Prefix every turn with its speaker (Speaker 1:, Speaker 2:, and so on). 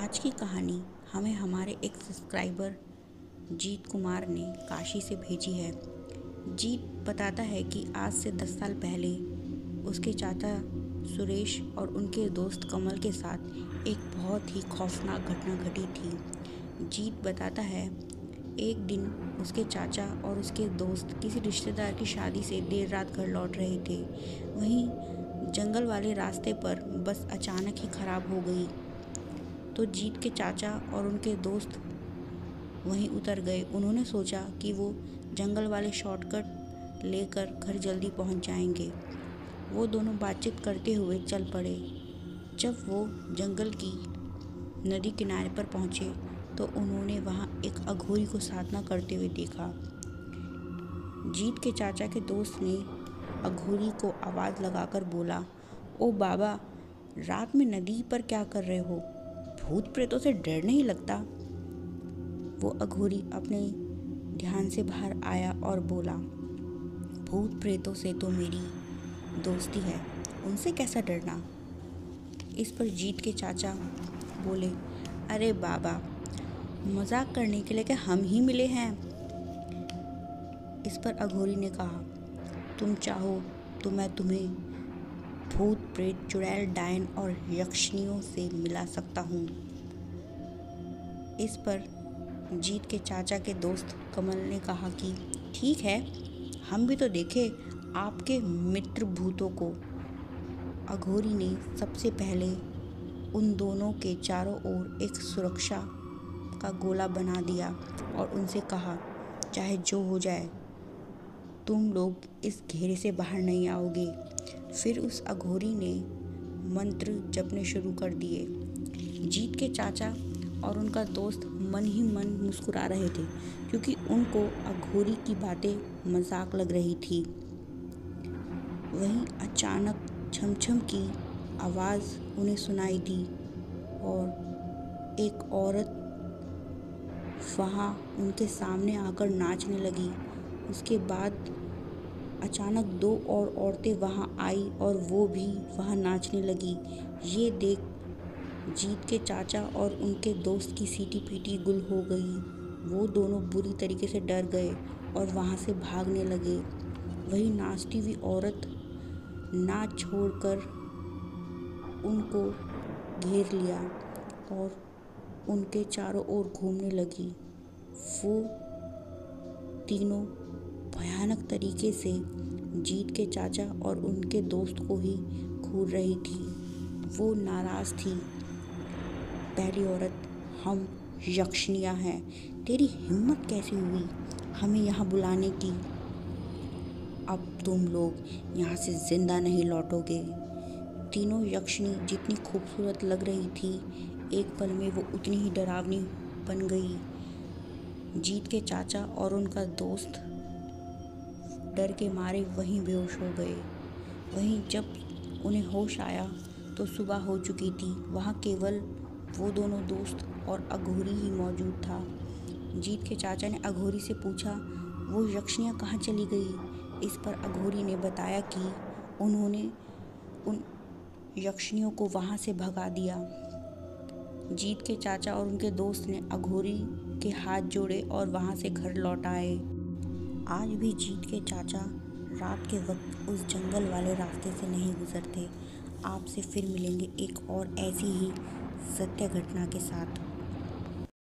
Speaker 1: आज की कहानी हमें हमारे एक सब्सक्राइबर जीत कुमार ने काशी से भेजी है। जीत बताता है कि आज से 10 साल पहले उसके चाचा सुरेश और उनके दोस्त कमल के साथ एक बहुत ही खौफनाक घटना घटी थी। जीत बताता है, एक दिन उसके चाचा और उसके दोस्त किसी रिश्तेदार की शादी से देर रात घर लौट रहे थे। वहीं जंगल वाले रास्ते पर बस अचानक ही खराब हो गई तो जीत के चाचा और उनके दोस्त वहीं उतर गए। उन्होंने सोचा कि वो जंगल वाले शॉर्टकट लेकर घर जल्दी पहुंच जाएंगे। वो दोनों बातचीत करते हुए चल पड़े। जब वो जंगल की नदी किनारे पर पहुंचे तो उन्होंने वहां एक अघोरी को साधना करते हुए देखा। जीत के चाचा के दोस्त ने अघोरी को आवाज़ लगाकर बोला, ओ बाबा, रात में नदी पर क्या कर रहे हो? भूत प्रेतों से डर नहीं लगता? वो अघोरी अपने ध्यान से बाहर आया और बोला, भूत प्रेतों से तो मेरी दोस्ती है, उनसे कैसा डरना। इस पर जीत के चाचा बोले, अरे बाबा, मजाक करने के लिए क्या हम ही मिले हैं? इस पर अघोरी ने कहा, तुम चाहो तो मैं तुम्हें भूत प्रेत चुड़ैल डायन और यक्षिणियों से मिला सकता हूँ। इस पर जीत के चाचा के दोस्त कमल ने कहा कि ठीक है, हम भी तो देखें आपके मित्र भूतों को। अघोरी ने सबसे पहले उन दोनों के चारों ओर एक सुरक्षा का गोला बना दिया और उनसे कहा, चाहे जो हो जाए तुम लोग इस घेरे से बाहर नहीं आओगे। फिर उस अघोरी ने मंत्र जपने शुरू कर दिए। जीत के चाचा और उनका दोस्त मन ही मन मुस्कुरा रहे थे क्योंकि उनको अघोरी की बातें मजाक लग रही थी। वहीं अचानक छमछम की आवाज़ उन्हें सुनाई दी और एक औरत वहाँ उनके सामने आकर नाचने लगी। उसके बाद अचानक दो और औरतें वहाँ आई और वो भी वहाँ नाचने लगी। ये देख जीत के चाचा और उनके दोस्त की सीटी पीटी गुल हो गई। वो दोनों बुरी तरीके से डर गए और वहाँ से भागने लगे। वही नाचती हुई औरत नाच छोड़कर उनको घेर लिया और उनके चारों ओर घूमने लगी। वो तीनों भयानक तरीके से जीत के चाचा और उनके दोस्त को ही घूर रही थी। वो नाराज़ थी। पहली औरत, हम यक्षिणियाँ हैं, तेरी हिम्मत कैसे हुई हमें यहाँ बुलाने की? अब तुम लोग यहाँ से जिंदा नहीं लौटोगे। तीनों यक्षिणी जितनी खूबसूरत लग रही थी, एक पल में वो उतनी ही डरावनी बन गई। जीत के चाचा और उनका दोस्त डर के मारे वहीं बेहोश हो गए। वहीं जब उन्हें होश आया तो सुबह हो चुकी थी। वहाँ केवल वो दोनों दोस्त और अघोरी ही मौजूद था। जीत के चाचा ने अघोरी से पूछा, वो यक्षिणियाँ कहाँ चली गई? इस पर अघोरी ने बताया कि उन्होंने उन यक्षिणियों को वहाँ से भगा दिया। जीत के चाचा और उनके दोस्त ने अघोरी के हाथ जोड़े और वहाँ से घर लौट आए। आज भी जीत के चाचा रात के वक्त उस जंगल वाले रास्ते से नहीं गुजरते। आपसे फिर मिलेंगे एक और ऐसी ही सत्य घटना के साथ।